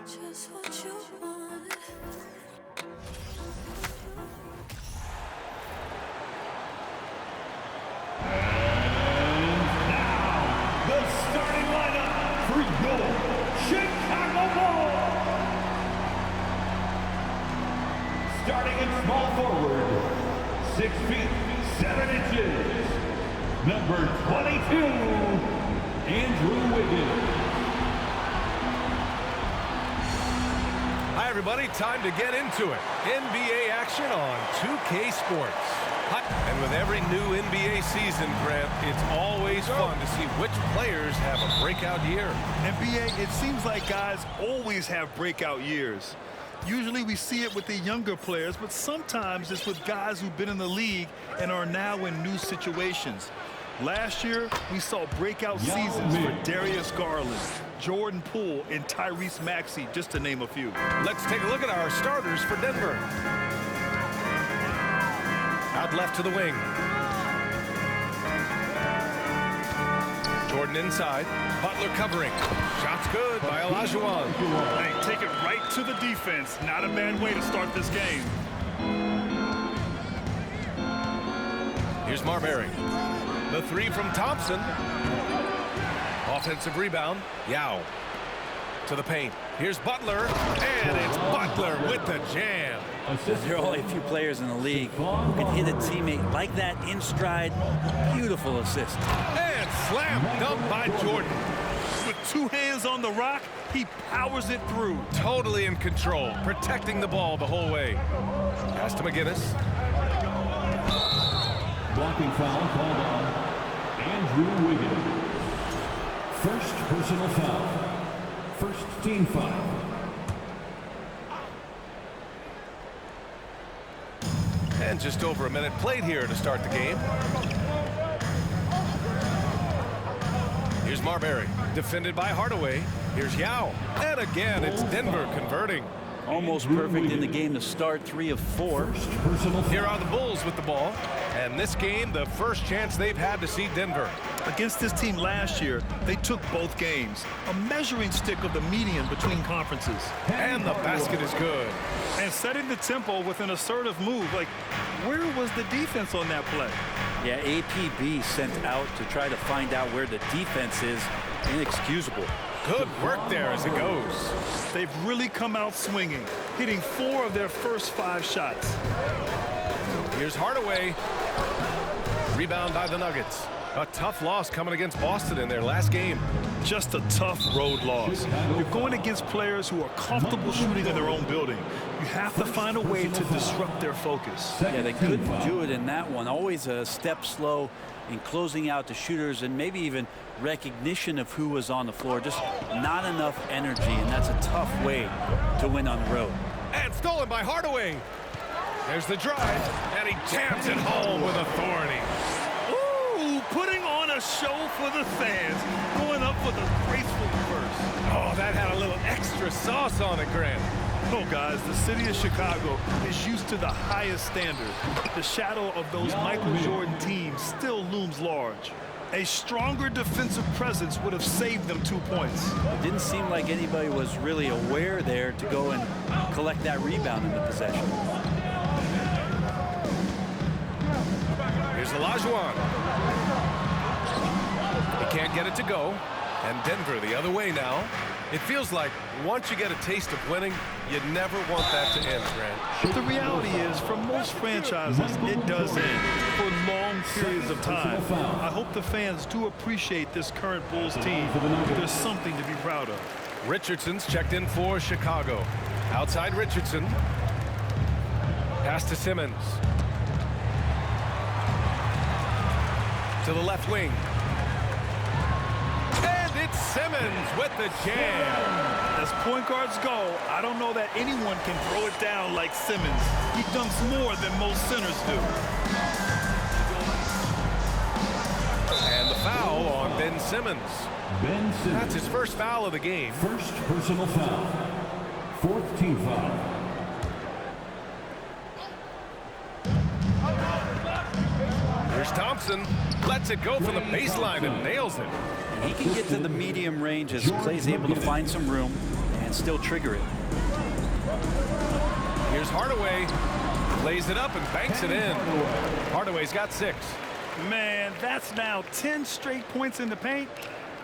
Just what you want. The starting lineup for your Chicago Bulls. Starting in small forward, 6 feet, 7 inches. Number 22, Andrew Wiggins. Hi, everybody. Time to get into it. NBA action on 2K Sports. And with every new NBA season, Grant, it's always fun to see which players have a breakout year. NBA, it seems like guys always have breakout years. Usually we see it with the younger players, but sometimes it's with guys who've been in the league and are now in new situations. Last year, we saw breakout seasons for Darius Garland, Jordan Poole, and Tyrese Maxey, just to name a few. Let's take a look at our starters for Denver. Out left to the wing. Jordan inside. Butler covering. Shots good by Olajuwon. Hey, take it right to the defense. Not a bad way to start this game. Here's Marbury. The three from Thompson. Offensive rebound. Yao. To the paint. Here's Butler. And it's Butler with the jam. There are only a few players in the league who can hit a teammate like that in stride. Beautiful assist. And slam dunk by Jordan. With 2 hands on the rock, he powers it through. Totally in control, protecting the ball the whole way. Pass to McGinnis. Blocking foul called on Andrew Wiggins. First personal foul. First team foul. And just over a minute played here to start the game. Here's Marbury, defended by Hardaway. Here's Yao. And again, it's Denver converting. Almost perfect in the game to start, 3 of 4. Here are the Bulls with the ball. And this game, the first chance they've had to see Denver. Against this team last year, they took both games. A measuring stick of the median between conferences. And the basket is good. And setting the tempo with an assertive move. Like, where was the defense on that play? Yeah, APB sent out to try to find out where the defense is. Inexcusable. Good work there as it goes. They've really come out swinging, hitting 4 of their first 5 shots. Here's Hardaway. Rebound by the Nuggets. A tough loss coming against Boston in their last game. Just a tough road loss. You're going against players who are comfortable shooting in their own building. You have to find a way to disrupt their focus. Yeah, they couldn't do it in that one. Always a step slow in closing out the shooters and maybe even recognition of who was on the floor. Just not enough energy, and that's a tough way to win on the road. And stolen by Hardaway. There's the drive, and he jams it home with authority. Ooh, putting on a show for the fans. Going up with a graceful reverse. Oh, that had a little extra sauce on it, Grant. Oh, guys, the city of Chicago is used to the highest standard. The shadow of those Michael Jordan teams still looms large. A stronger defensive presence would have saved them 2 points. It didn't seem like anybody was really aware there to go and collect that rebound in the possession. Here's Olajuwon. He can't get it to go. And Denver the other way now. It feels like once you get a taste of winning, you never want that to end, Grant. The reality is, for most franchises, it does end for long periods of time. I hope the fans do appreciate this current Bulls team. There's something to be proud of. Richardson's checked in for Chicago. Outside Richardson. Pass to Simmons. To the left wing. And it's Simmons with the jam. As point guards go, I don't know that anyone can throw it down like Simmons. He dunks more than most centers do. And the foul on Ben Simmons. Ben Simmons. That's his first foul of the game. First personal foul. Fourth team foul. Here's Thompson. Lets it go from the baseline and nails it. He can get to the medium range as Clay's able to find some room and and still trigger it. Here's Hardaway. Lays it up and banks it in. Hardaway's got 6. Man, that's now 10 straight points in the paint.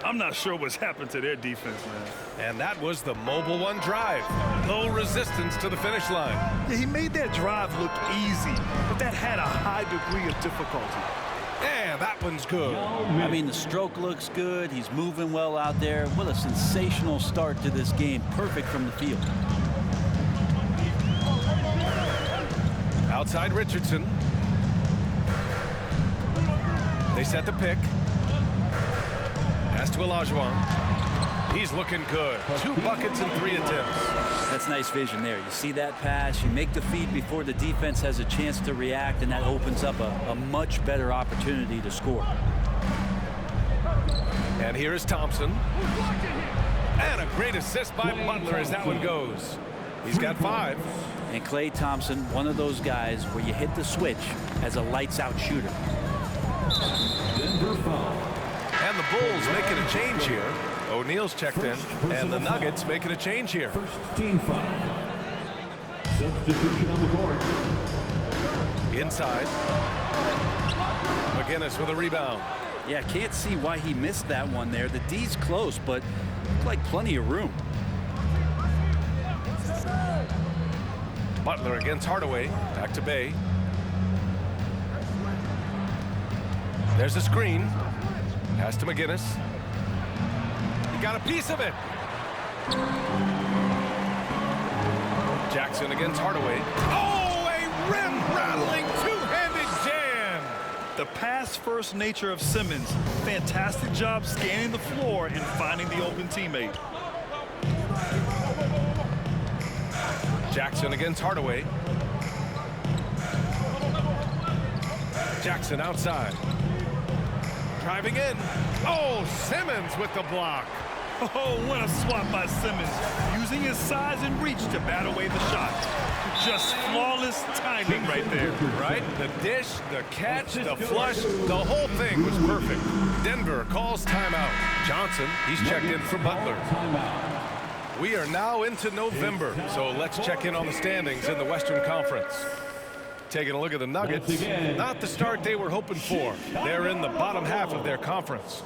I'm not sure what's happened to their defense, man. And that was the Mobile One drive. Low resistance to the finish line. Yeah, he made that drive look easy, but that had a high degree of difficulty. And that one's good. I mean, the stroke looks good. He's moving well out there. What a sensational start to this game. Perfect from the field. Outside Richardson. They set the pick. Pass to Olajuwon. He's looking good. 2 buckets and 3 attempts. That's nice vision there. You see that pass, you make the feed before the defense has a chance to react, and that opens up a much better opportunity to score. And here is Thompson. And a great assist by Butler as that one goes. He's got 5. And Klay Thompson, one of those guys where you hit the switch as a lights-out shooter. Denver foul. And the Bulls making a change here. O'Neal's checked in, and the Nuggets making a change here. First team foul. Substitution on the board. Inside. McGinnis with a rebound. Yeah, can't see why he missed that one there. The D's close, but looked like plenty of room. Butler against Hardaway. Back to Bay. There's a screen. Pass to McGinnis. He got a piece of it. Jackson against Hardaway. Oh, a rim-rattling two-handed jam. The pass-first nature of Simmons. Fantastic job scanning the floor and finding the open teammate. Jackson against Hardaway. Jackson outside. Driving in. Oh, Simmons with the block. Oh, what a swap by Simmons. Using his size and reach to bat away the shot. Just flawless timing right there. Right? The dish, the catch, the flush, the whole thing was perfect. Denver calls timeout. Johnson, he's checked in for Butler. We are now into November, so let's check in on the standings in the Western Conference. Taking a look at the Nuggets, not the start they were hoping for. They're in the bottom half of their conference.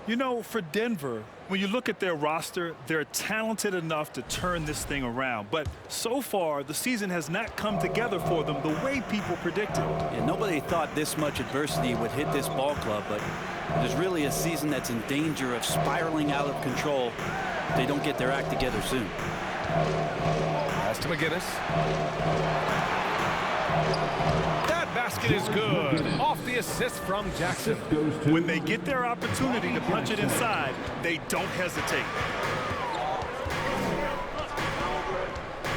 You know, for Denver, when you look at their roster, they're talented enough to turn this thing around. But so far, the season has not come together for them the way people predicted. Yeah, nobody thought this much adversity would hit this ball club, but it is really a season that's in danger of spiraling out of control if they don't get their act together soon. Pass to McGinnis. That basket is good. Off the assist from Jackson. When they get their opportunity to punch it inside, they don't hesitate.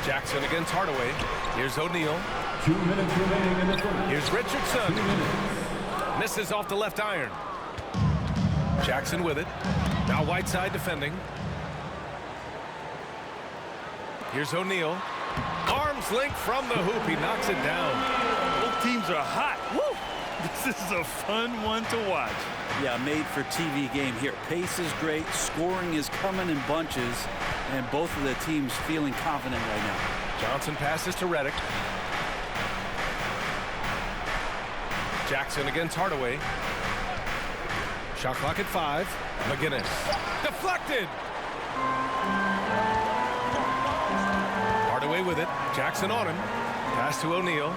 Jackson against Hardaway. Here's O'Neal. 2 minutes remaining in the first. Here's Richardson. 2 minutes. Misses off the left iron. Jackson with it. Now Whiteside defending. Here's O'Neal. Arms length from the hoop. He knocks it down. Both teams are hot. Woo! This is a fun one to watch. Yeah, made for TV game here. Pace is great. Scoring is coming in bunches. And both of the teams feeling confident right now. Johnson passes to Redick. Jackson against Hardaway. Shot clock at 5. McGinnis. Deflected. Hardaway with it. Jackson on him. Pass to O'Neal.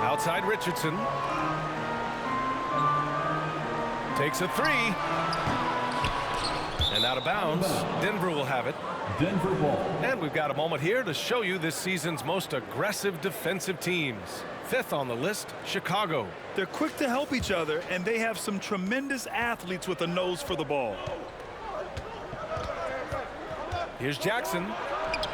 Outside Richardson. Takes a 3. And out of bounds. Denver will have it. Denver ball. And we've got a moment here to show you this season's most aggressive defensive teams. 5th on the list, Chicago. They're quick to help each other, and they have some tremendous athletes with a nose for the ball. Here's Jackson.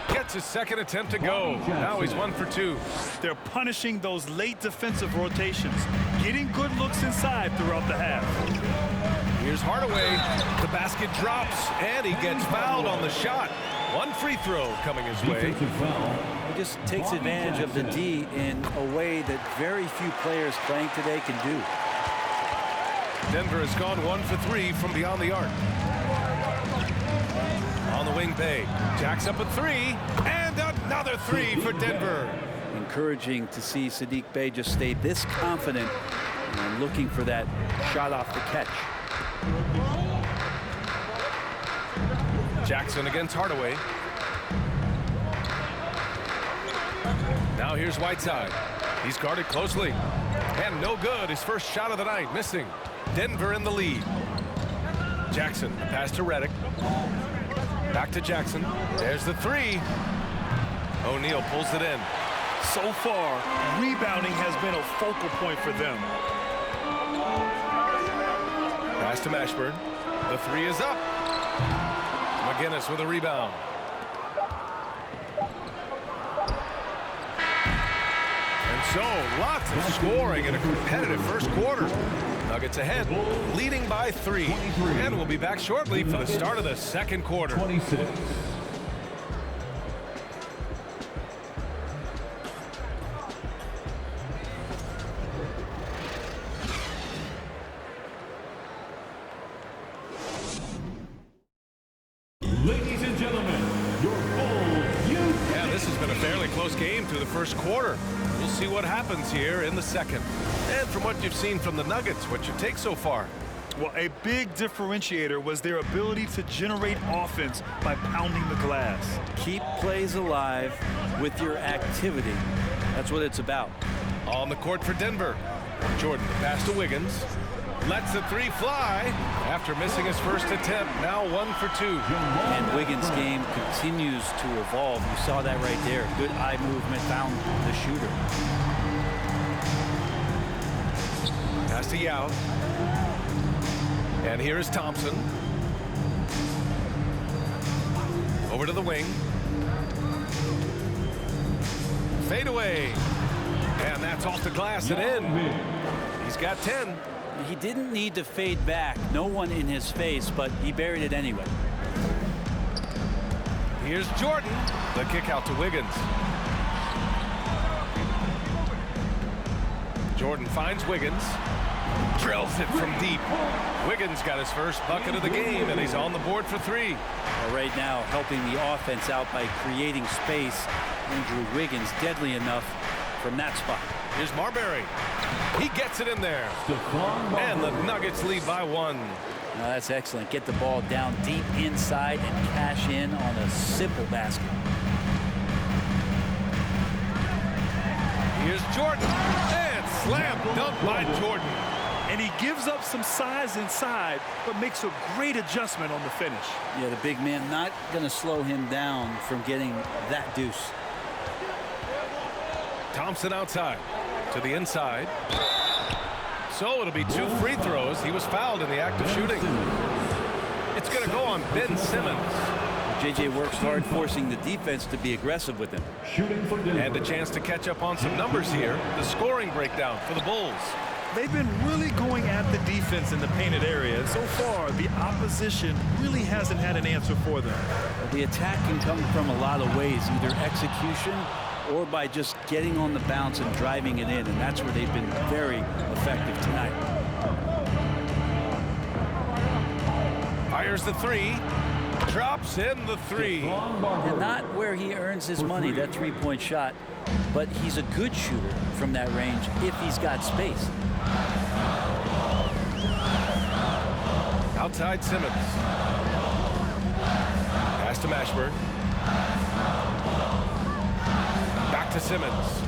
Gets his second attempt to go. Now he's 1 for 2. They're punishing those late defensive rotations, getting good looks inside throughout the half. Here's Hardaway. The basket drops, and he gets fouled on the shot. 1 free throw coming his way. Defensive foul. He just takes advantage of the D in a way that very few players playing today can do. Denver has gone 1 for 3 from beyond the arc. wing pay. Jacks up a three, and another three for Denver. Encouraging to see Sadiq Bey just stay this confident and looking for that shot off the catch. Jackson against Hardaway. Now here's Whiteside. He's guarded closely. And no good. His first shot of the night, missing. Denver in the lead. Jackson, pass to Redick. Back to Jackson. There's the three. O'Neal pulls it in. So far, rebounding has been a focal point for them. Pass to Mashburn. The three is up. McGinnis with a rebound. And so, lots of scoring in a competitive first quarter. Nuggets ahead, leading by 3. And we'll be back shortly for the start of the second quarter. 26. Ladies and gentlemen, your Bulls, Yeah, this has been a fairly close game through the first quarter. We'll see what happens here in the second. And from what you've seen from the Nuggets, what's your take so far? Well, a big differentiator was their ability to generate offense by pounding the glass. Keep plays alive with your activity. That's what it's about. On the court for Denver. Jordan, the pass to Wiggins. Lets the three fly after missing his first attempt. Now 1 for 2. And Wiggins' game continues to evolve. You saw that right there. Good eye movement, found the shooter. Pass to Yao. And here is Thompson. Over to the wing. Fade away. And that's off the glass and in. He's got 10. He didn't need to fade back. No one in his face, but he buried it anyway. Here's Jordan. The kick out to Wiggins. Jordan finds Wiggins. Drills it from deep. Wiggins got his first bucket of the game, and he's on the board for 3. Well, right now, helping the offense out by creating space. Andrew Wiggins deadly enough from that spot. Here's Marbury. He gets it in there. And the Nuggets lead by 1. Now that's excellent. Get the ball down deep inside and cash in on a simple basket. Here's Jordan. And slam dunk by Jordan. And he gives up some size inside, but makes a great adjustment on the finish. Yeah, the big man not going to slow him down from getting that deuce. Thompson outside to the inside. So it'll be 2 free throws. He was fouled in the act of shooting. It's going to go on Ben Simmons. JJ works hard forcing the defense to be aggressive with him. shooting for Denver. And a chance to catch up on some numbers here. The scoring breakdown for the Bulls. They've been really going at the defense in the painted area. And so far, the opposition really hasn't had an answer for them. The attack can come from a lot of ways, either execution or by just getting on the bounce and driving it in, and that's where they've been very effective tonight. Fires the 3. Drops in the 3. And not where he earns his money, that three-point shot, but he's a good shooter from that range if he's got space. Outside Simmons. Pass to Mashburn. Back to Simmons.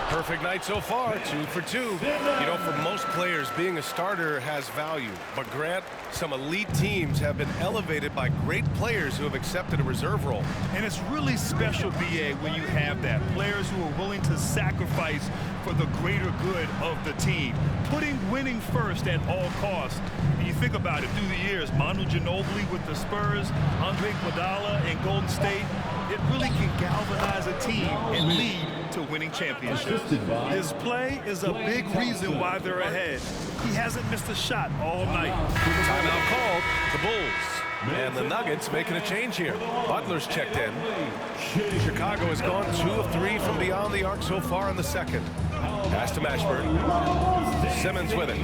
Perfect night so far, 2 for 2. You know, for most players, being a starter has value. But Grant, some elite teams have been elevated by great players who have accepted a reserve role. And it's really special, BA, when you have that. Players who are willing to sacrifice for the greater good of the team. Putting winning first at all costs. And you think about it, through the years, Manu Ginobili with the Spurs, Andre Iguodala in Golden State, it really can galvanize a team and lead to winning championships. His play is a big reason why they're ahead. He hasn't missed a shot all night. Timeout called. The Bulls. And the Nuggets making a change here. Butler's checked in. Chicago has gone 2 of 3 from beyond the arc so far in the second. Pass to Mashburn. Simmons with it.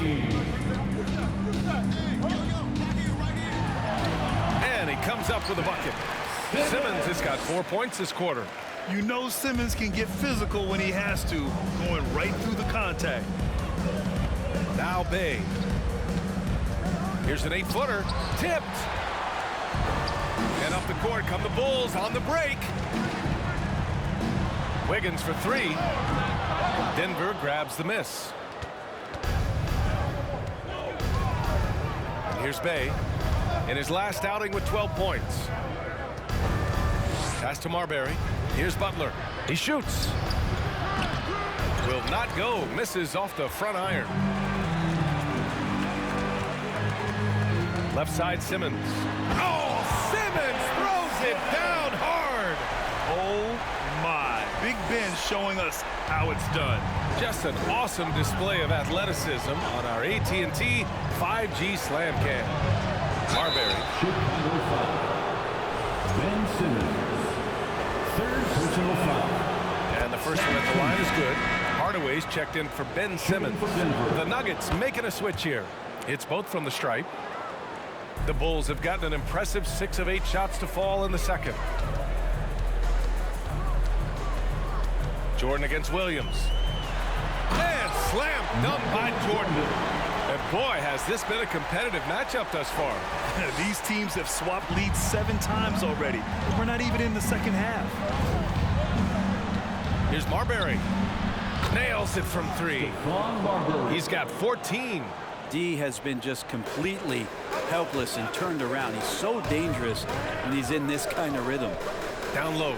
comes up with a bucket. Simmons has got 4 points this quarter. You know Simmons can get physical when he has to, going right through the contact. Now Bay. Here's an 8-footer. Tipped. And up the court come the Bulls on the break. Wiggins for 3. Denver grabs the miss. And here's Bay in his last outing with 12 points. Pass to Marbury. Here's Butler. He shoots. Will not go. Misses off the front iron. Left side Simmons. Oh, Simmons throws it down hard. Oh my. Big Ben showing us how it's done. Just an awesome display of athleticism on our AT&T 5G Slam Cam. Marbury. Chicago foul. Ben Simmons. Third personal foul. And the first one at the line is good. Hardaway's checked in for Ben Simmons. The Nuggets making a switch here. It's both from the stripe. The Bulls have gotten an impressive 6 of 8 shots to fall in the second. Jordan against Williams. And slam dunk by Jordan. And boy, has this been a competitive matchup thus far. These teams have swapped leads 7 times already. We're not even in the second half. Here's Marbury. Nails it from 3. He's got 14. D has been just completely helpless and turned around. He's so dangerous when he's in this kind of rhythm. Down low.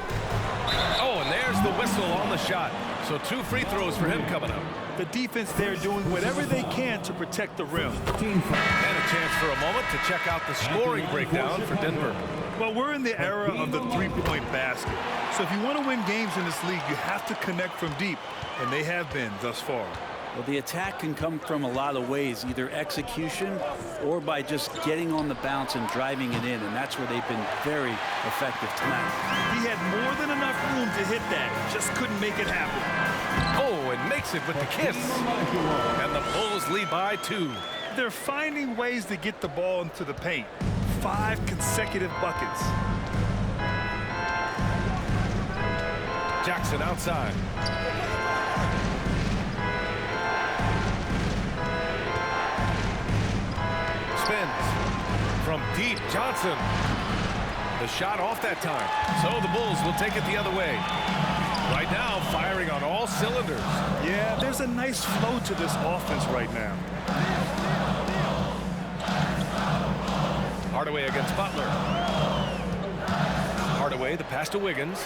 Oh, and there's the whistle on the shot. So 2 free throws for him coming up. The defense there doing whatever they can to protect the rim. And a chance for a moment to check out the scoring breakdown for Denver. Well, we're in the era of the three-point basket. So if you want to win games in this league, you have to connect from deep. And they have been thus far. Well, the attack can come from a lot of ways, either execution or by just getting on the bounce and driving it in, and that's where they've been very effective tonight. He had more than enough room to hit that, just couldn't make it happen. Oh, and makes it with the kiss. And the Bulls lead by 2. They're finding ways to get the ball into the paint. 5 consecutive buckets. Jackson outside. Spins from deep. Johnson. The shot off that time. So the Bulls will take it the other way. Right now, firing on all cylinders. Yeah, there's a nice flow to this offense right now. Hardaway against Butler. Hardaway, the pass to Wiggins.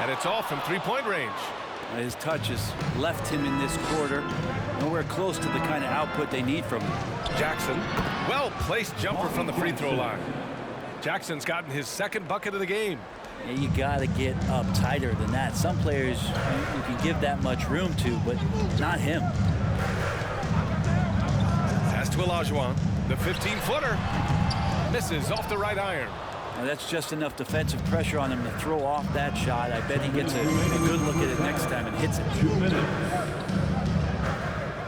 And it's off from 3-point range. His touch has left him in this quarter nowhere close to the kind of output they need from him. Jackson, well-placed jumper from the free throw line. Jackson's gotten his 2nd bucket of the game. Yeah, you got to get up tighter than that. Some players you can give that much room to, but not him. Pass to Olajuwon, the 15-footer. Misses off the right iron. Now that's just enough defensive pressure on him to throw off that shot. I bet he gets a good look at it next time and hits it. 2 minutes.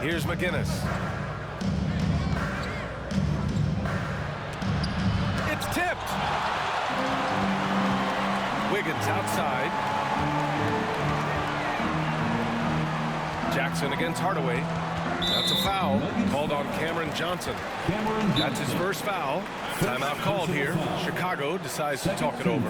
Here's McGinnis. It's tipped. Wiggins outside. Jackson against Hardaway. That's a foul called on Cameron Johnson. That's his first foul. Timeout called here. Chicago decides to talk it over.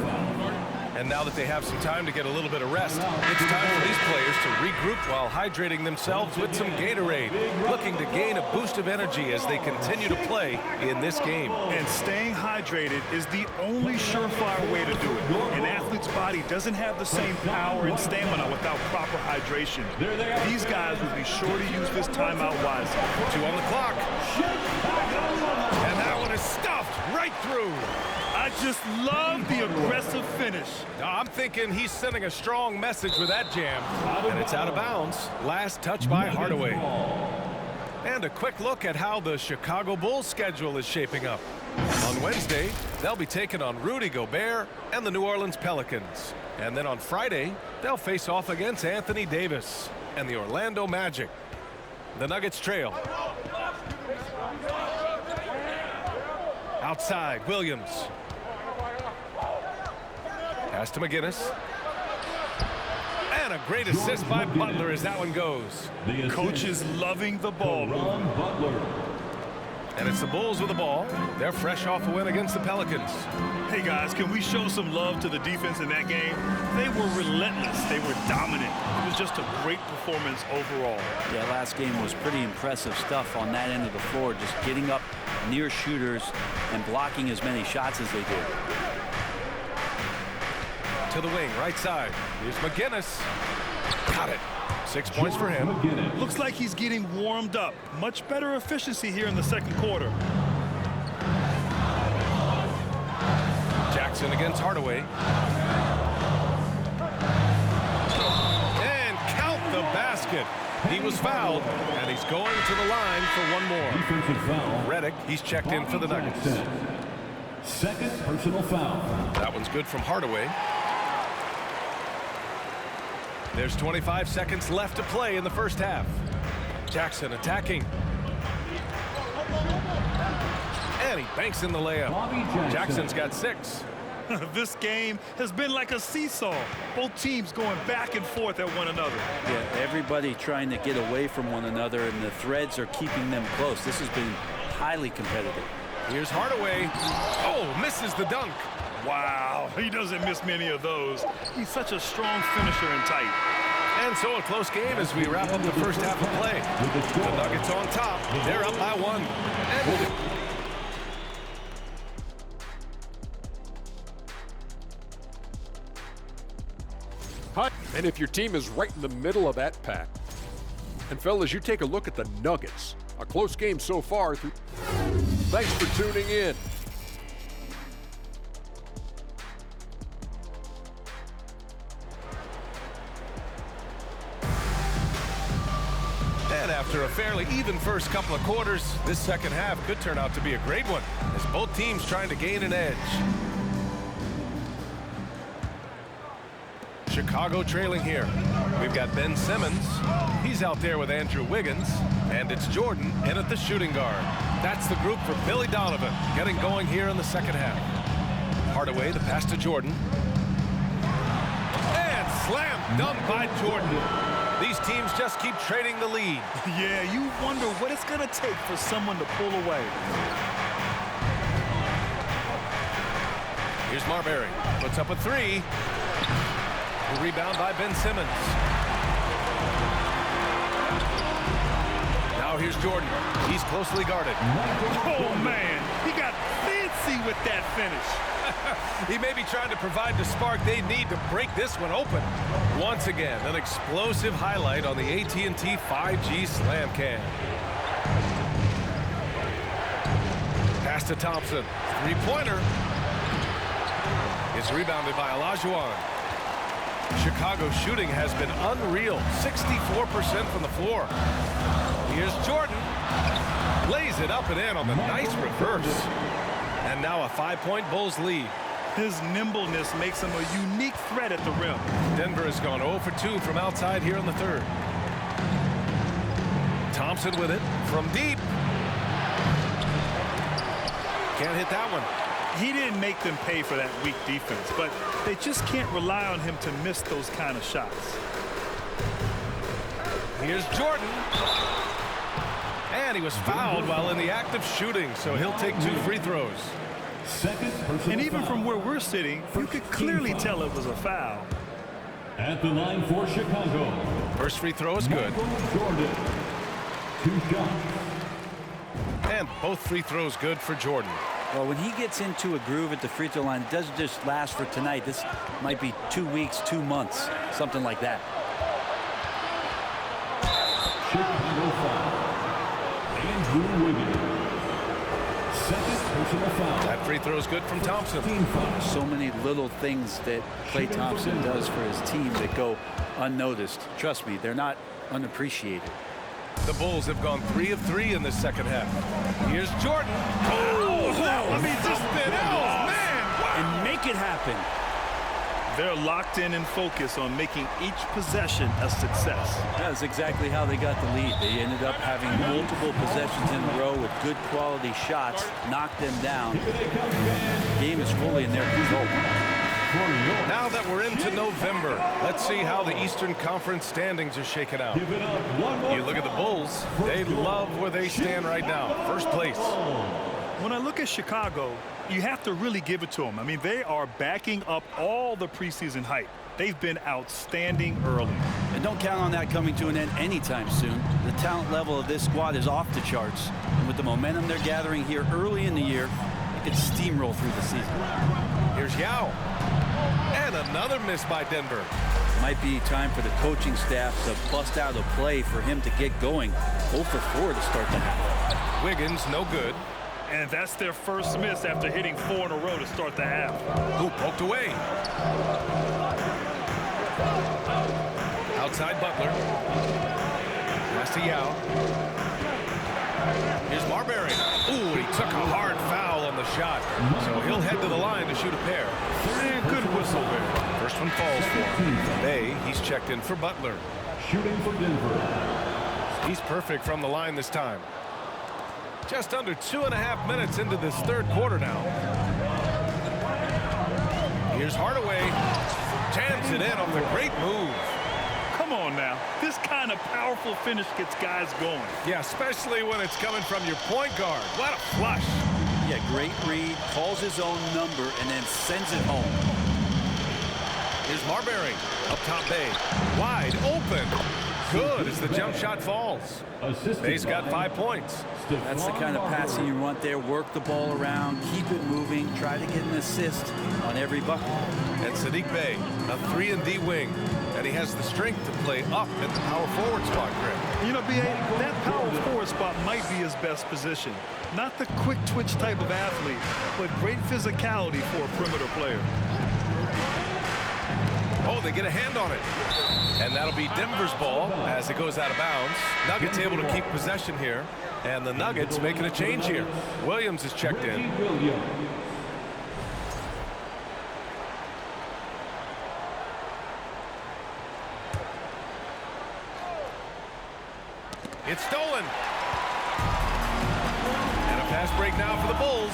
And now that they have some time to get a little bit of rest, it's time for these players to regroup while hydrating themselves with some Gatorade, looking to gain a boost of energy as they continue to play in this game. And staying hydrated is the only surefire way to do it. An athlete's body doesn't have the same power and stamina without proper hydration. These guys will be sure to use this timeout wisely. 2 on the clock. And that one is stuffed right through. I just love the aggressive finish. I'm thinking he's sending a strong message with that jam. And it's out of bounds. Last touch by Hardaway. And a quick look at how the Chicago Bulls schedule is shaping up. On Wednesday, they'll be taking on Rudy Gobert and the New Orleans Pelicans. And then on Friday, they'll face off against Anthony Davis and the Orlando Magic. The Nuggets trail. Outside, Williams. Pass to McGinnis. And a great assist by Butler as that one goes. Coach is loving the ball movement. Butler. And it's the Bulls with the ball. They're fresh off a win against the Pelicans. Hey guys, can we show some love to the defense in that game? They were relentless. They were dominant. It was just a great performance overall. Yeah, last game was pretty impressive stuff on that end of the floor, just getting up near shooters and blocking as many shots as they did. To the wing, right side. Here's McGinnis. Got it. 6 points for him. Looks like he's getting warmed up. Much better efficiency here in the second quarter. Jackson against Hardaway. And count the basket. He was fouled, and he's going to the line for one more. Defensive foul. Redick, he's checked in for the Nuggets. Second personal foul. That one's good from Hardaway. There's 25 seconds left to play in the first half. Jackson attacking. And he banks in the layup. Jackson's got 6. This game has been like a seesaw. Both teams going back and forth at one another. Yeah, everybody trying to get away from one another, and the threads are keeping them close. This has been highly competitive. Here's Hardaway. Oh, misses the dunk. Wow, he doesn't miss many of those. He's such a strong finisher and tight. And so a close game as we wrap up the first half of play. The Nuggets on top. They're up by 1. And if your team is right in the middle of that pack. And fellas, you take a look at the Nuggets. A close game so far. Thanks for tuning in. And after a fairly even first couple of quarters, this second half could turn out to be a great one as both teams trying to gain an edge. Chicago trailing here. We've got Ben Simmons. He's out there with Andrew Wiggins. And it's Jordan in at the shooting guard. That's the group for Billy Donovan getting going here in the second half. Hardaway, the pass to Jordan. And slam dunk by Jordan. These teams just keep trading the lead. Yeah, you wonder what it's going to take for someone to pull away. Here's Marbury. Puts up a 3. The rebound by Ben Simmons. Now here's Jordan. He's closely guarded. Oh, man. He got fancy with that finish. He may be trying to provide the spark they need to break this one open. Once again, an explosive highlight on the AT&T 5G Slam Cam. Pass to Thompson. Three-pointer. It's rebounded by Olajuwon. Chicago shooting has been unreal. 64% from the floor. Here's Jordan. Lays it up and in on the nice reverse. And now a 5-point Bulls lead. His nimbleness makes him a unique threat at the rim. Denver has gone 0 for 2 from outside here in the third. Thompson with it from deep. Can't hit that one. He didn't make them pay for that weak defense, but they just can't rely on him to miss those kind of shots. Here's Jordan. And he was fouled while in the act of shooting, so he'll take 2 free throws. Second personal And even foul. from where we're sitting, you could clearly tell it was a foul. At the line for Chicago. First free throw is good. Michael Jordan. 2 shots. And both free throws good for Jordan. Well, when he gets into a groove at the free throw line, it doesn't just last for tonight. This might be 2 weeks, 2 months, something like that. Chicago foul. Andrew Wiggins. Second personal foul. That free throw is good from Thompson. Team foul. So many little things that Klay Thompson does for his team that go unnoticed. Trust me, they're not unappreciated. The Bulls have gone 3 of 3 in this second half. Here's Jordan. Oh, I mean, just spin out, man. Wow. And make it happen. They're locked in and focused on making each possession a success. That's exactly how they got the lead. They ended up having multiple possessions in a row with good quality shots, knocked them down. Game is fully in their control. for New York. Now that we're into November, let's see how the Eastern Conference standings are shaking out. Give it up one more You look at the Bulls, they love where they stand right now. First place. When I look at Chicago, you have to really give it to them. I mean, they are backing up all the preseason hype. They've been outstanding early. And don't count on that coming to an end anytime soon. The talent level of this squad is off the charts. And with the momentum they're gathering here early in the year, they could steamroll through the season. Here's Yao. And another miss by Denver. Might be time for the coaching staff to bust out a play for him to get going. 0 for 4 to start the half. Wiggins, no good. And that's their first miss after hitting 4 in a row to start the half. Who poked away. Outside Butler. Pass to Yao. Here's Marbury. Ooh, he took a hard foul on the shot. So he'll head to the line to shoot a pair. And good whistle there. First one falls for him. Bay, he's checked in for Butler. Shooting for Denver. He's perfect from the line this time. Just under 2.5 minutes into this third quarter now. Here's Hardaway. Jams it in off a great move. Come on now. This kind of powerful finish gets guys going. Yeah, especially when it's coming from your point guard. What a flush. Yeah, great read, calls his own number, and then sends it home. Here's Marbury. Up top Bay. Wide open. Good as the jump shot falls. Bay's got 5 points. That's the kind of passing you want there. Work the ball around, keep it moving, try to get an assist on every bucket. And Sadiq Bey, a 3-and-D wing. And he has the strength to play up at the power forward spot, Greg. You know, B.A., that power forward spot might be his best position. Not the quick twitch type of athlete, but great physicality for a perimeter player. Oh, they get a hand on it. And that'll be Denver's ball as it goes out of bounds. Nuggets able to keep possession here. And the Nuggets making a change here. Williams is checked in. It's stolen. And a fast break now for the Bulls.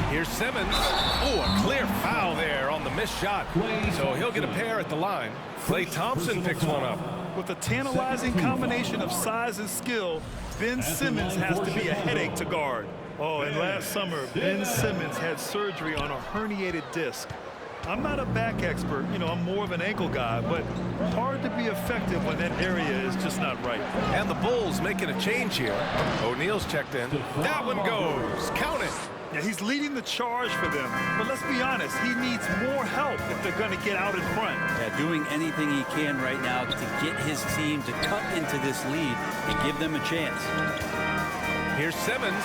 Here's Simmons. Oh, a clear foul there on the missed shot. So he'll get a pair at the line. Klay Thompson picks one up. With a tantalizing combination of size and skill, Ben Simmons has to be a headache to guard. Oh, and last summer, Ben Simmons had surgery on a herniated disc. I'm not a back expert, you know, I'm more of an ankle guy, but hard to be effective when that area is just not right. And the Bulls making a change here. O'Neal's checked in. That one goes. Count it. Yeah, he's leading the charge for them, but let's be honest, he needs more help if they're going to get out in front. Yeah, doing anything he can right now to get his team to cut into this lead and give them a chance. Here's Simmons.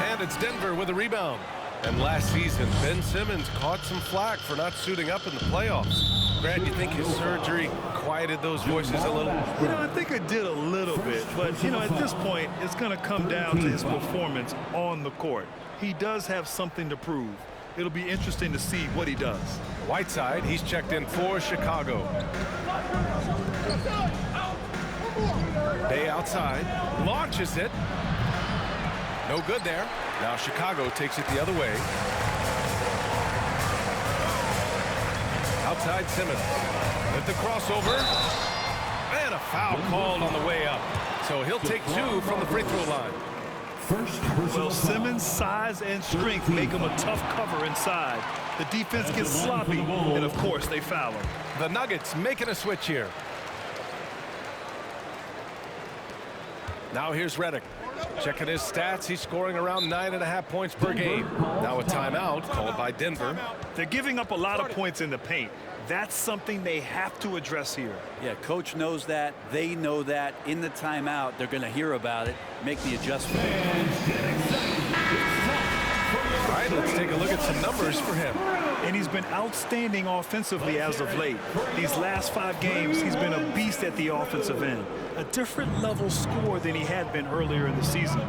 And it's Denver with a rebound. And last season, Ben Simmons caught some flack for not suiting up in the playoffs. Grant, you think his surgery quieted those voices a little? You know, I think it did a little bit, but, you know, at this point, it's going to come down to his performance on the court. He does have something to prove. It'll be interesting to see what he does. Whiteside, he's checked in for Chicago. Bay outside, launches it. No good there. Now Chicago takes it the other way. Outside Simmons with the crossover. And a foul called on the way up. So he'll take 2 from the free throw line. Well, Simmons' size and strength make him a tough cover inside. The defense gets sloppy, and of course they foul him. The Nuggets making a switch here. Now here's Redick. Checking his stats, he's scoring around 9.5 points per game. Now a timeout called by Denver. They're giving up a lot of points in the paint. That's something they have to address here. Yeah, coach knows that. They know that. In the timeout, they're going to hear about it, make the adjustment. All right, let's take a look at some numbers for him. And he's been outstanding offensively as of late. These last 5 games, he's been a beast at the offensive end. A different level score than he had been earlier in the season.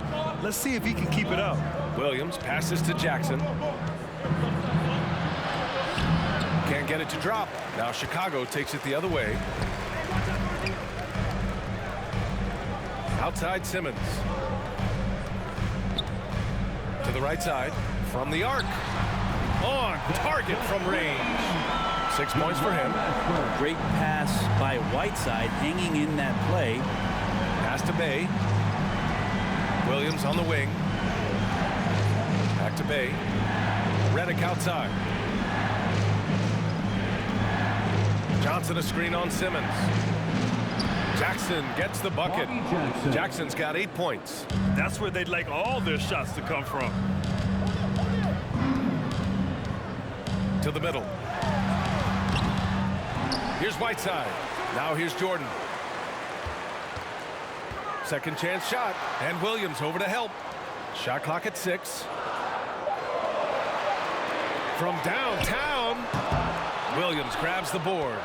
Let's see if he can keep it up. Williams passes to Jackson. Can't get it to drop. Now Chicago takes it the other way. Outside Simmons. To the right side. From the arc. On target from range. 6 points for him. Great pass by Whiteside, hanging in that play. Pass to Bay. Williams on the wing. Back to Bay. Redick outside. Johnson a screen on Simmons. Jackson gets the bucket. Jackson's got 8 points. That's where they'd like all their shots to come from. To the middle. Here's Whiteside. Now here's Jordan. Second chance shot. And Williams over to help. Shot clock at 6. From downtown. Williams grabs the board.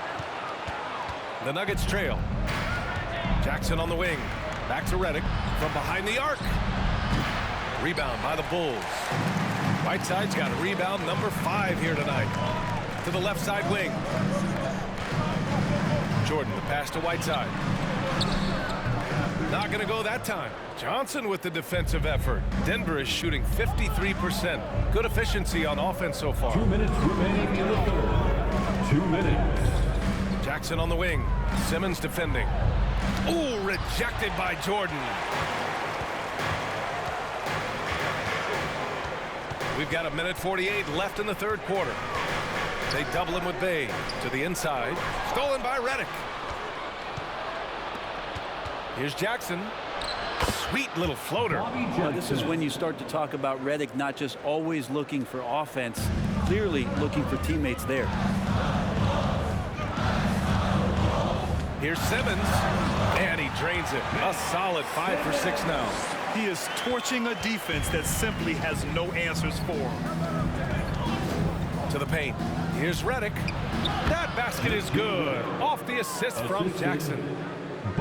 The Nuggets trail. Jackson on the wing. Back to Redick. From behind the arc. Rebound by the Bulls. Whiteside's got a rebound number 5 here tonight. To the left side wing. Jordan, the pass to Whiteside. Not going to go that time. Johnson with the defensive effort. Denver is shooting 53%. Good efficiency on offense so far. 2 minutes remaining in the third. 2 minutes. Jackson on the wing. Simmons defending. Ooh, rejected by Jordan. We've got 1:48 left in the third quarter. They double him with Bay. To the inside. Stolen by Redick. Here's Jackson. Sweet little floater. This is when you start to talk about Redick not just always looking for offense, clearly looking for teammates there. Here's Simmons. And he drains it. A solid 5 for 6 now. He is torching a defense that simply has no answers for him. To the paint. Here's Redick. That basket is good. Off the assist from Jackson.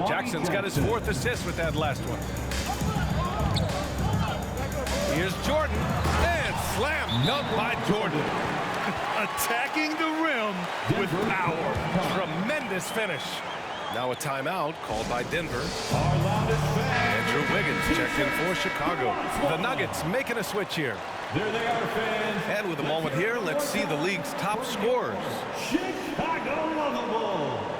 Jackson's got his 4th assist with that last one. Here's Jordan. And slam dunk by Jordan. Attacking the rim with power. Tremendous finish. Now a timeout called by Denver. Andrew Wiggins checked in for Chicago. The Nuggets making a switch here. There they are, fans. And with a moment here, let's see the league's top scorers. Chicago lovable.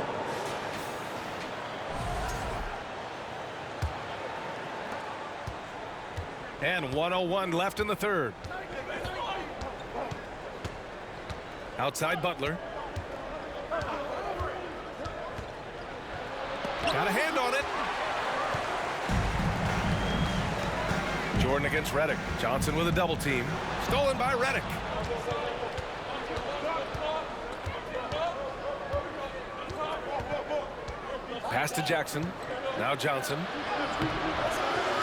And 1:01 left in the third. Outside Butler. Got a hand on it. Jordan against Redick. Johnson with a double team. Stolen by Redick. Pass to Jackson. Now Johnson.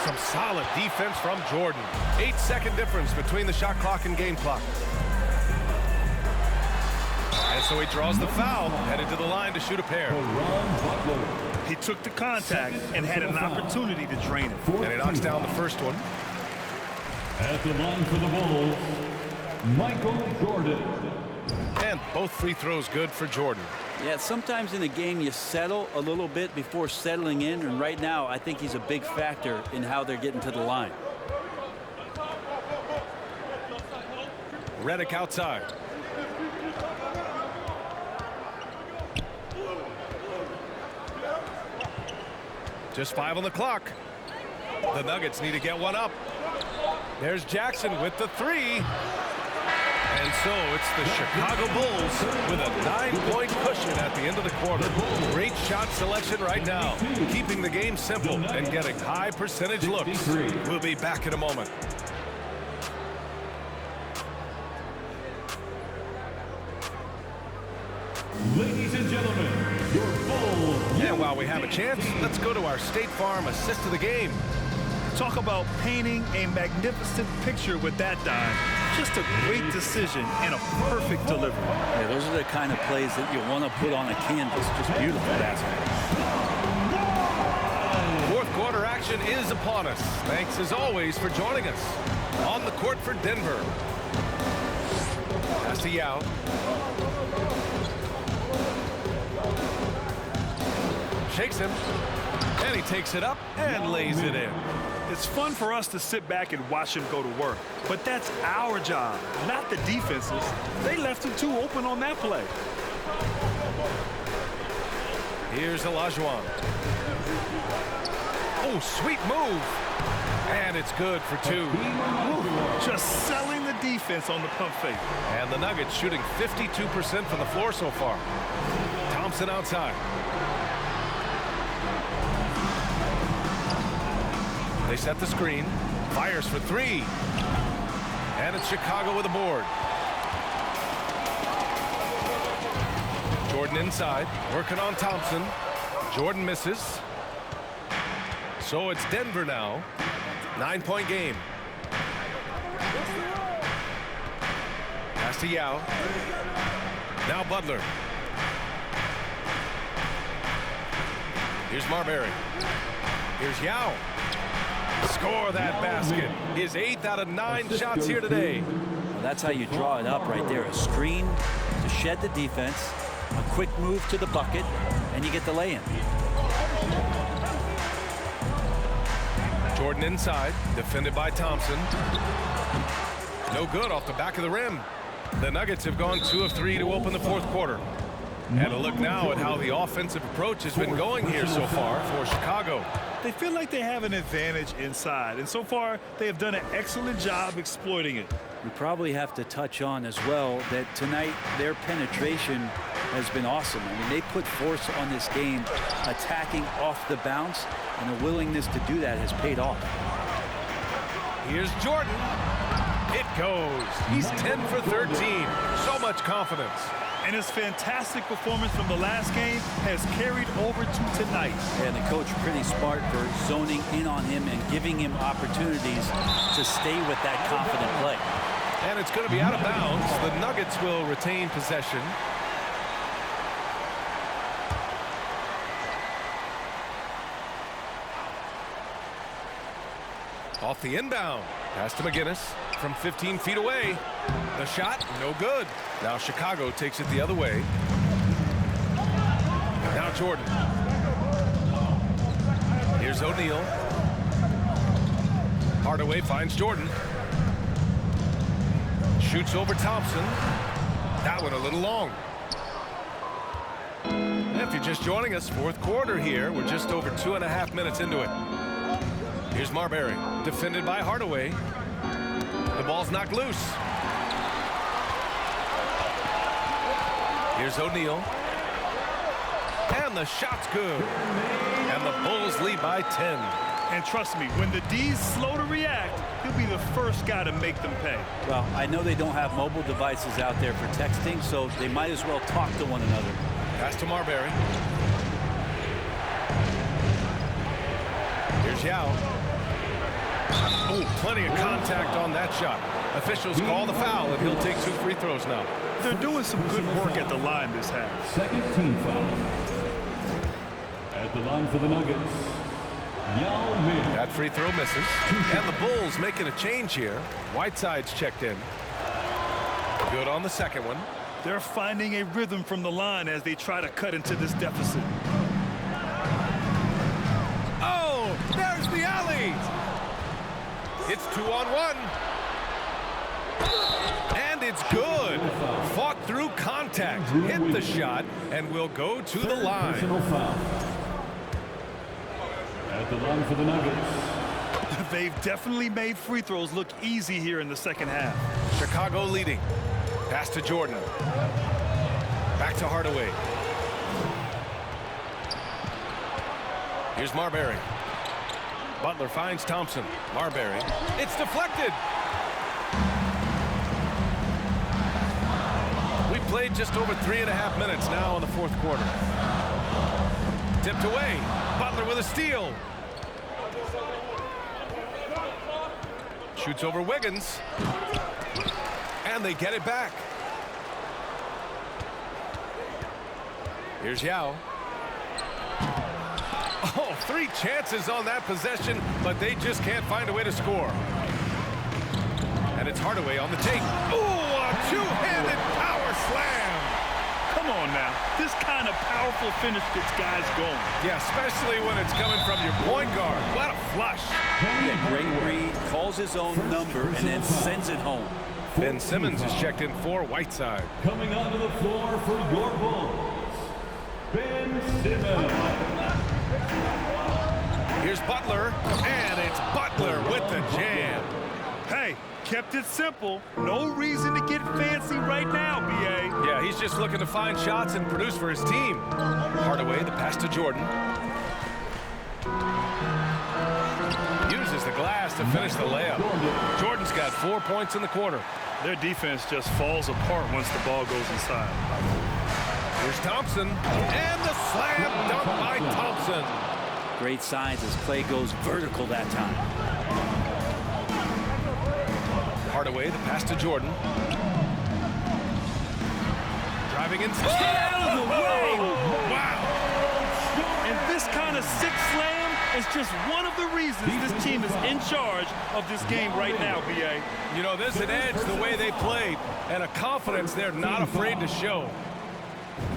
Some solid defense from Jordan. 8-second difference between the shot clock and game clock. And so he draws the foul, headed to the line to shoot a pair. He took the contact and had an opportunity to drain it. And he knocks down the first one. At the line for the Bulls, Michael Jordan. And both free throws good for Jordan. Yeah, sometimes in a game you settle a little bit before settling in, and right now I think he's a big factor in how they're getting to the line. Redick outside. Just 5 on the clock. The Nuggets need to get one up. There's Jackson with the 3. And so it's the Chicago Bulls with a 9-point cushion at the end of the quarter. Great shot selection right now, keeping the game simple and getting high percentage looks. We'll be back in a moment. Ladies and gentlemen, your Bulls. And while we have a chance, let's go to our State Farm assist of the game. Talk about painting a magnificent picture with that dime. Just a great decision and a perfect delivery. Yeah, those are the kind of plays that you want to put on a canvas. Just beautiful basketball. Fourth quarter action is upon us. Thanks as always for joining us. On the court for Denver. Pass to Yao. Shakes him. And he takes it up and lays it in. It's fun for us to sit back and watch him go to work. But that's our job, not the defense's. They left him too open on that play. Here's Olajuwon. Oh, sweet move. And it's good for two. Just selling the defense on the pump fake. And the Nuggets shooting 52% from the floor so far. Thompson outside. They set the screen. Fires for three. And it's Chicago with a board. Jordan inside. Working on Thompson. Jordan misses. So it's Denver now. 9-point game. Pass to Yao. Now Butler. Here's Marbury. Here's Yao. Score that basket. His 8th out of 9 shots here today. Well, that's how you draw it up right there. A screen to shed the defense, a quick move to the bucket, and you get the lay-in. Jordan inside, defended by Thompson. No good off the back of the rim. The Nuggets have gone 2 of 3 to open the fourth quarter. And a look now at how the offensive approach has been going here so far for Chicago. They feel like they have an advantage inside, and so far they have done an excellent job exploiting it. We probably have to touch on as well that tonight their penetration has been awesome. I mean, they put force on this game, attacking off the bounce, and the willingness to do that has paid off. Here's Jordan. It goes. He's 10 for 13. So much confidence. And his fantastic performance from the last game has carried over to tonight. And the coach pretty smart for zoning in on him and giving him opportunities to stay with that confident play. And it's going to be out of bounds. The Nuggets will retain possession. Off the inbound. Pass to McGinnis from 15 feet away. The shot, no good. Now Chicago takes it the other way. Now Jordan. Here's O'Neal. Hardaway finds Jordan. Shoots over Thompson. That one a little long. If you're just joining us, fourth quarter here. We're just over 2.5 minutes into it. Here's Marbury, defended by Hardaway. The ball's knocked loose. Here's O'Neal. And the shot's good. And the Bulls lead by 10. And trust me, when the D's slow to react, he'll be the first guy to make them pay. Well, I know they don't have mobile devices out there for texting, so they might as well talk to one another. Pass to Marbury. Here's Yao. Oh, plenty of contact on that shot. Officials call the foul, and he'll take 2 free throws now. They're doing some good work at the line this half. Second team foul. At the line for the Nuggets, Yao Ming. That free throw misses. And the Bulls making a change here. Whiteside's checked in. Good on the second one. They're finding a rhythm from the line as they try to cut into this deficit. Oh, there's the alley. It's 2-on-1. And it's good. Fought through contact. Hit the shot and will go to the line. Personal foul. At the line for the Nuggets. They've definitely made free throws look easy here in the second half. Chicago leading. Pass to Jordan. Back to Hardaway. Here's Marbury. Butler finds Thompson. Marbury. It's deflected. We played just over 3.5 minutes now in the fourth quarter. Tipped away. Butler with a steal. Shoots over Wiggins. And they get it back. Here's Yao. Oh, 3 chances on that possession, but they just can't find a way to score. And it's Hardaway on the take. Ooh, a two-handed power slam. Come on now. This kind of powerful finish gets guys going. Yeah, especially when it's coming from your point guard. What a flush. Yeah, great read, calls his own number, and then sends it home. Ben Simmons is checked in for Whiteside. Coming onto the floor for your Bulls, Ben Simmons. Here's Butler, and it's Butler with the jam. Hey, kept it simple. No reason to get fancy right now, B.A. Yeah, he's just looking to find shots and produce for his team. Hardaway, the pass to Jordan. Uses the glass to finish the layup. Jordan's got 4 points in the quarter. Their defense just falls apart once the ball goes inside. Here's Thompson, and the slam dunk by Thompson. Great signs as Clay goes vertical that time. Hardaway, the pass to Jordan. Driving in. Get out of the way! Wow! And this kind of sick slam is just one of the reasons this team is in charge of this game right now, B.A. You know, there's an edge the way they played, and a confidence they're not afraid to show.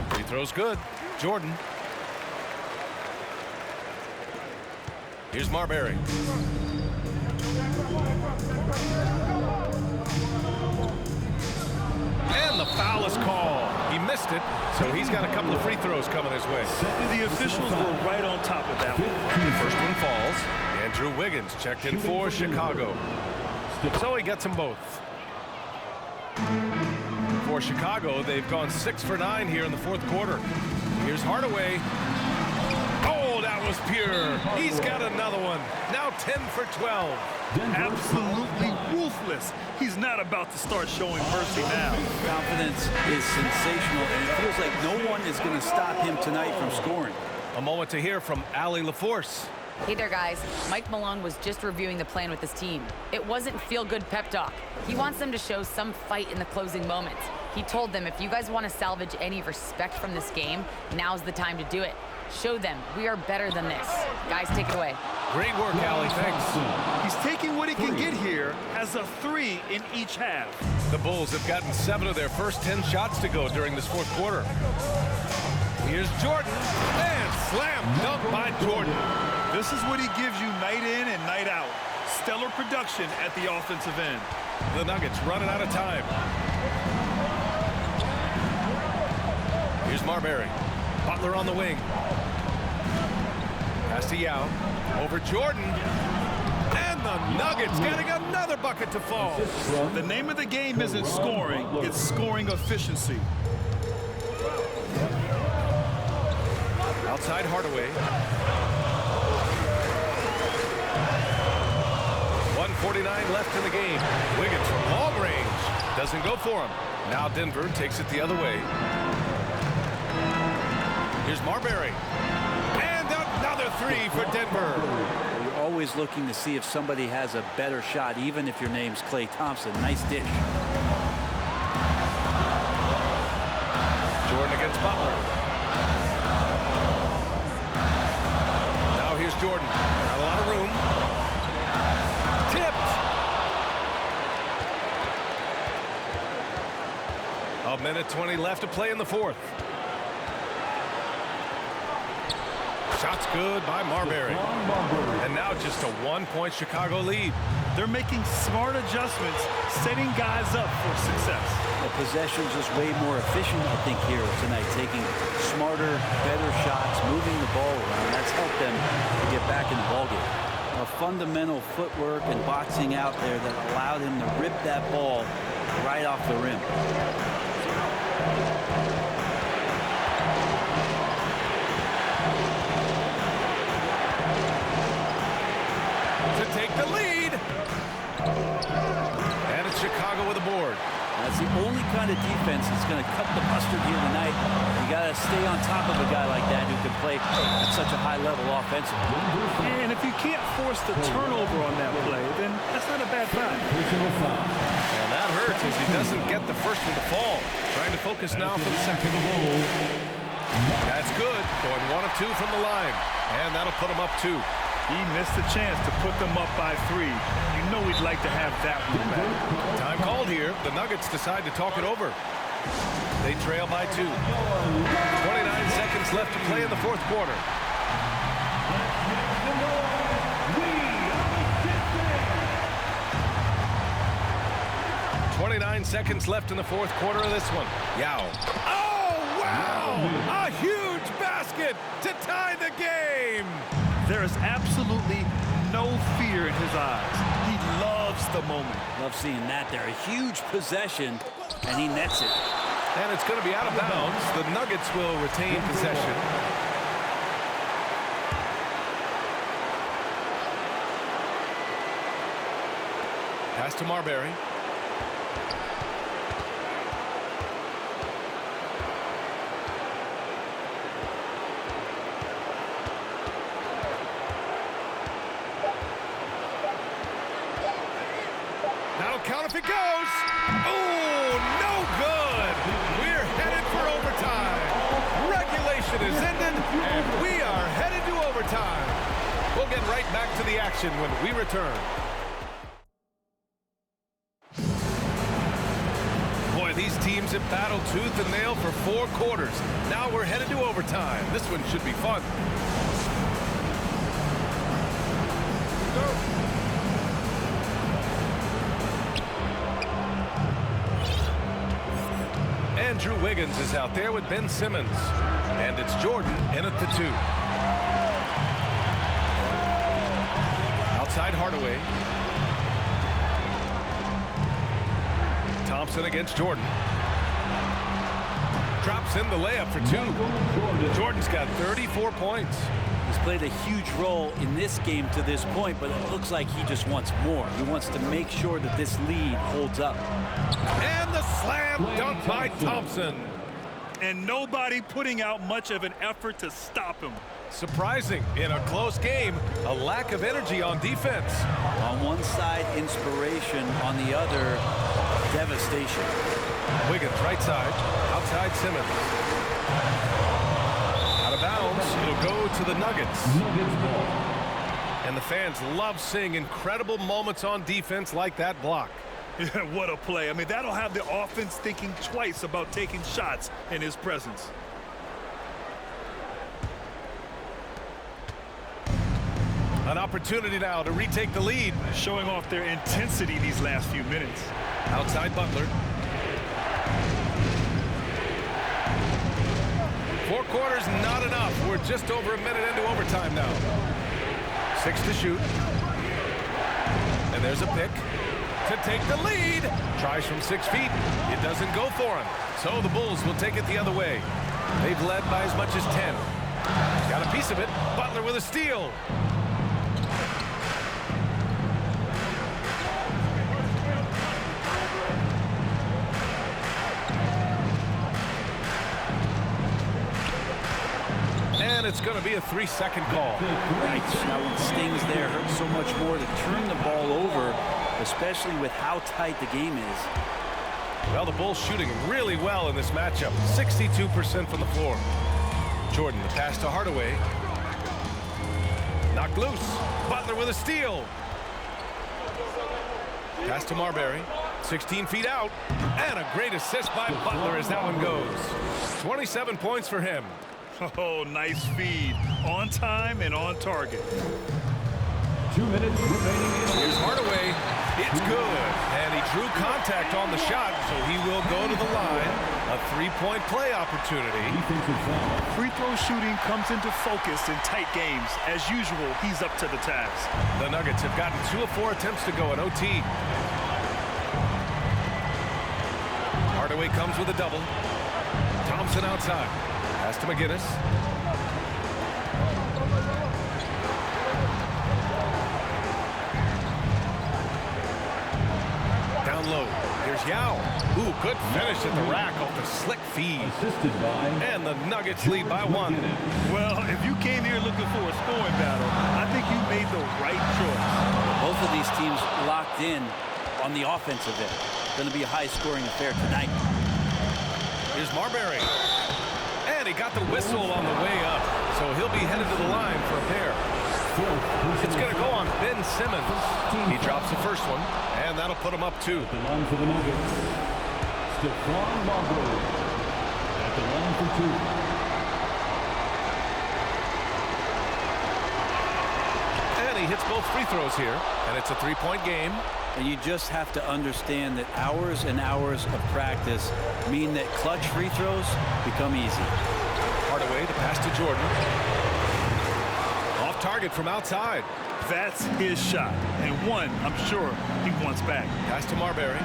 Free throw's good. Jordan. Here's Marbury. And the foul is called. He missed it, so he's got a couple of free throws coming his way. The officials were right on top of that one. The first one falls. Andrew Wiggins checked in for Chicago. So he gets them both. For Chicago, they've gone 6 for 9 here in the fourth quarter. Here's Hardaway. Oh, that was pure. He's got another one. Now 10 for 12. Absolutely ruthless. He's not about to start showing mercy now. Confidence is sensational, and it feels like no one is going to stop him tonight from scoring. A moment to hear from Allie LaForce. Hey there, guys. Mike Malone was just reviewing the plan with his team. It wasn't feel-good pep talk. He wants them to show some fight in the closing moments. He told them, if you guys want to salvage any respect from this game, now's the time to do it. Show them we are better than this. Guys, take it away. Great work, Allie. Thanks. He's taking what he can get here, has a 3 in each half. The Bulls have gotten 7 of their first 10 shots to go during this fourth quarter. Here's Jordan, and slam dunk by Jordan. This is what he gives you night in and night out. Stellar production at the offensive end. The Nuggets running out of time. Here's Marbury. Butler on the wing. Pass to Yao. Over Jordan. And the Nuggets getting another bucket to fall. The name of the game isn't scoring, it's scoring efficiency. Outside Hardaway. 1:49 left in the game. Wiggins from long range. Doesn't go for him. Now Denver takes it the other way. Here's Marbury. And another 3 for Denver. You're always looking to see if somebody has a better shot, even if your name's Klay Thompson. Nice dish. Jordan against Butler. Now here's Jordan. Not a lot of room. Tipped. A minute 20 left to play in the fourth. Shots good by Marbury. And now just a 1-point Chicago lead. They're making smart adjustments, setting guys up for success. The possession's just way more efficient, I think, here tonight. Taking smarter, better shots, moving the ball around. That's helped them to get back in the ballgame. A fundamental footwork and boxing out there that allowed him to rip that ball right off the rim. To take the lead. And it's Chicago with a board. That's the only kind of defense that's going to cut the mustard here tonight. You got to stay on top of a guy like that who can play at such a high level offensively. And if you can't force the turnover on that play, then that's not a bad foul. And that hurts as he doesn't get the first one to fall. Trying to focus now for the second. That's good. Going 1 of 2 from the line. And that'll put him up 2. He missed the chance to put them up by 3. You know he'd like to have that one back. Time called here. The Nuggets decide to talk it over. They trail by 2. 29 seconds left to play in the fourth quarter. 29 seconds left in the fourth quarter of this one. Yao. Oh, wow! A huge basket to tie the game. There is absolutely no fear in his eyes. He loves the moment. Love seeing that there. A huge possession, and he nets it. And it's going to be out of bounds. The Nuggets will retain possession. Pass to Marbury. That'll count if it goes. Oh, no good. We're headed for overtime. Regulation is ended, and we are headed to overtime. We'll get right back to the action when we return. Boy, these teams have battled tooth and nail for 4 quarters. Now we're headed to overtime. This one should be fun. Andrew Wiggins is out there with Ben Simmons. And it's Jordan in at the 2. Outside Hardaway. Thompson against Jordan. Drops in the layup for 2. Jordan's got 34 points. He's played a huge role in this game to this point, but it looks like he just wants more. He wants to make sure that this lead holds up. And the slam dunk by Thompson. And nobody putting out much of an effort to stop him. Surprising in a close game, a lack of energy on defense. On one side, inspiration. On the other, devastation. Wiggins right side, outside Simmons. Out of bounds, it'll go to the Nuggets. And the fans love seeing incredible moments on defense like that block. What a play. I mean, that'll have the offense thinking twice about taking shots in his presence. An opportunity now to retake the lead. Showing off their intensity these last few minutes. Outside Butler. 4 quarters, not enough. We're just over a minute into overtime now. 6 to shoot. And there's a pick to take the lead. Tries from 6 feet. It doesn't go for him. So the Bulls will take it the other way. They've led by as much as 10. Got a piece of it. Butler with a steal. And it's going to be a 3-second call. Right, that one stings there. Hurts so much more to turn the ball over, especially with how tight the game is. Well, the Bulls shooting really well in this matchup. 62% from the floor. Jordan, the pass to Hardaway. Knocked loose. Butler with a steal. Pass to Marbury. 16 feet out. And a great assist by Butler as that one goes. 27 points for him. Oh, nice feed. On time and on target. 2 minutes remaining. Here's Hardaway. It's good. And he drew contact on the shot, so he will go to the line. A 3-point play opportunity. Defensive foul. Free throw shooting comes into focus in tight games. As usual, he's up to the task. The Nuggets have gotten 2 of 4 attempts to go in OT. Hardaway comes with a double. Thompson outside. Pass to McGinnis. Down low. Here's Yao. Ooh, good finish at the rack off the slick feed. Assisted by. And the Nuggets lead by 1. Well, if you came here looking for a scoring battle, I think you made the right choice. Both of these teams locked in on the offensive end. Going to be a high-scoring affair tonight. Here's Marbury. And he got the whistle on the way up. So he'll be headed to the line for a pair. It's going to go on Ben Simmons. He drops the first one, and that'll put him up 2. The line for the Nuggets. Stephon Marbury at the line for two. And he hits both free throws here, and it's a three-point game. And you just have to understand that hours and hours of practice mean that clutch free throws become easy. Hardaway, the pass to Jordan. Off target from outside. That's his shot, and one I'm sure he wants back. Pass to Marbury.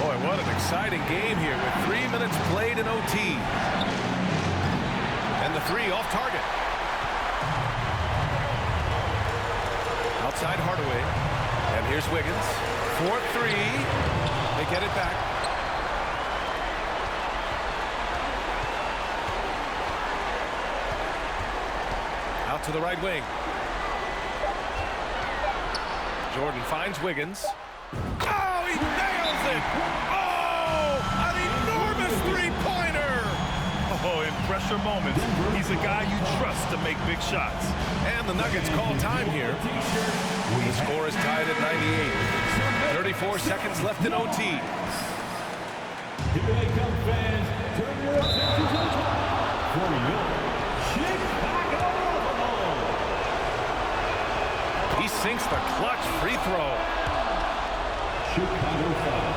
Boy, what an exciting game here with 3 minutes played in OT. And the three off target. Outside Hardaway. And here's Wiggins. 4-3. They get it back. Out to the right wing. Jordan finds Wiggins. Oh, he nails it! Oh, an enormous three-pointer! Oh, in pressure moments, he's a guy you trust to make big shots. And the Nuggets call time here. The score is tied at 98. 34 seconds left in OT. Here they come, fans. Turn your attention to the top for your Chicago Bulls. He sinks the clutch free throw. Chicago foul.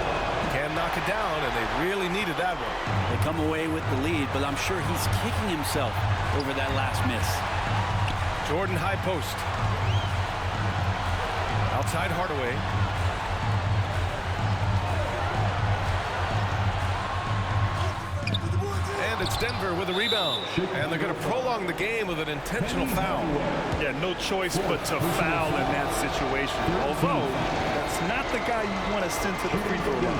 Can knock it down, and they really needed that one. They come away with the lead, but I'm sure he's kicking himself over that last miss. Jordan high post. Outside Hardaway. And it's Denver with a rebound. And they're going to prolong the game with an intentional foul. Yeah, no choice but to foul in that situation. Although, that's not the guy you want to send to the free throw line.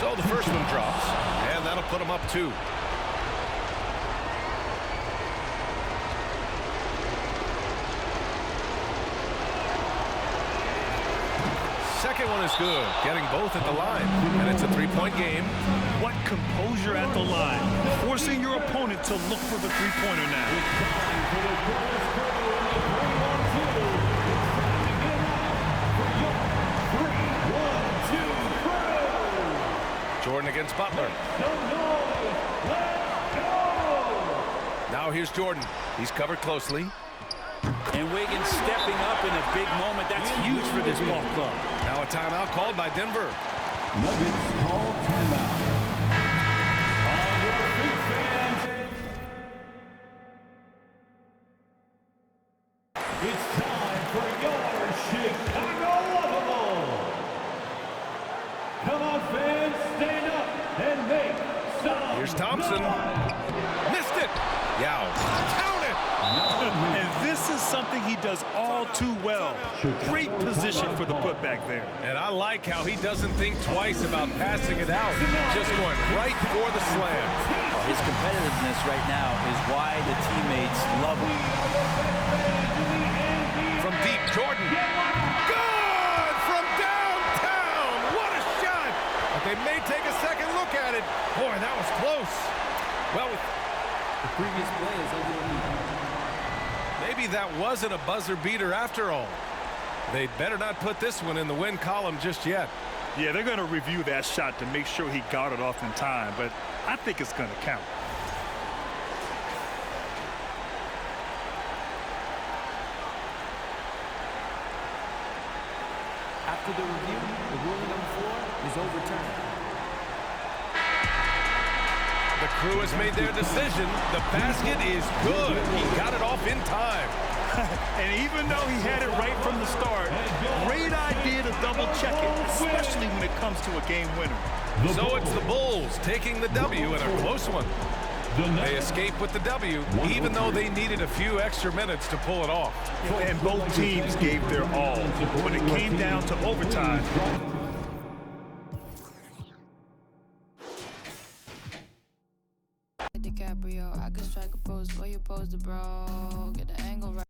So the first one drops, and that'll put them up 2. Second one is good, getting both at the line, and it's a three-point game. What composure at the line, forcing your opponent to look for the three-pointer now. Jordan against Butler. Now here's Jordan. He's covered closely. And Wiggins stepping up in a big moment. That's huge for this ball club. Now a timeout called by Denver. Nuggets call timeout. On your feet, fans. It's time for your Chicago Bulls. Come on, fans, stand up and make some. Here's Thompson. Missed it. Yao. Count it. And this is something he does all too well. Great position for the putback there. And I like how he doesn't think twice about passing it out. Just going right for the slam. His competitiveness right now is why the teammates love him. From deep, Jordan. Good from downtown. What a shot. But they may take a second look at it. Boy, that was close. Well, The previous play is over the lead. maybe that wasn't a buzzer beater after all. They'd better not put this one in the win column just yet. Yeah, they're going to review that shot to make sure he got it off in time, but I think it's going to count. After the review, the ruling on the floor is overturned. The crew has made their decision. The basket is good. He got it off in time. And even though he had it right from the start, great idea to double check it, especially when it comes to a game winner. So it's the Bulls taking the W in a close one. They escape with the W, even though they needed a few extra minutes to pull it off. And both teams gave their all. When it came down to overtime, DiCaprio, I can strike a pose where you pose the bro. Get the angle right.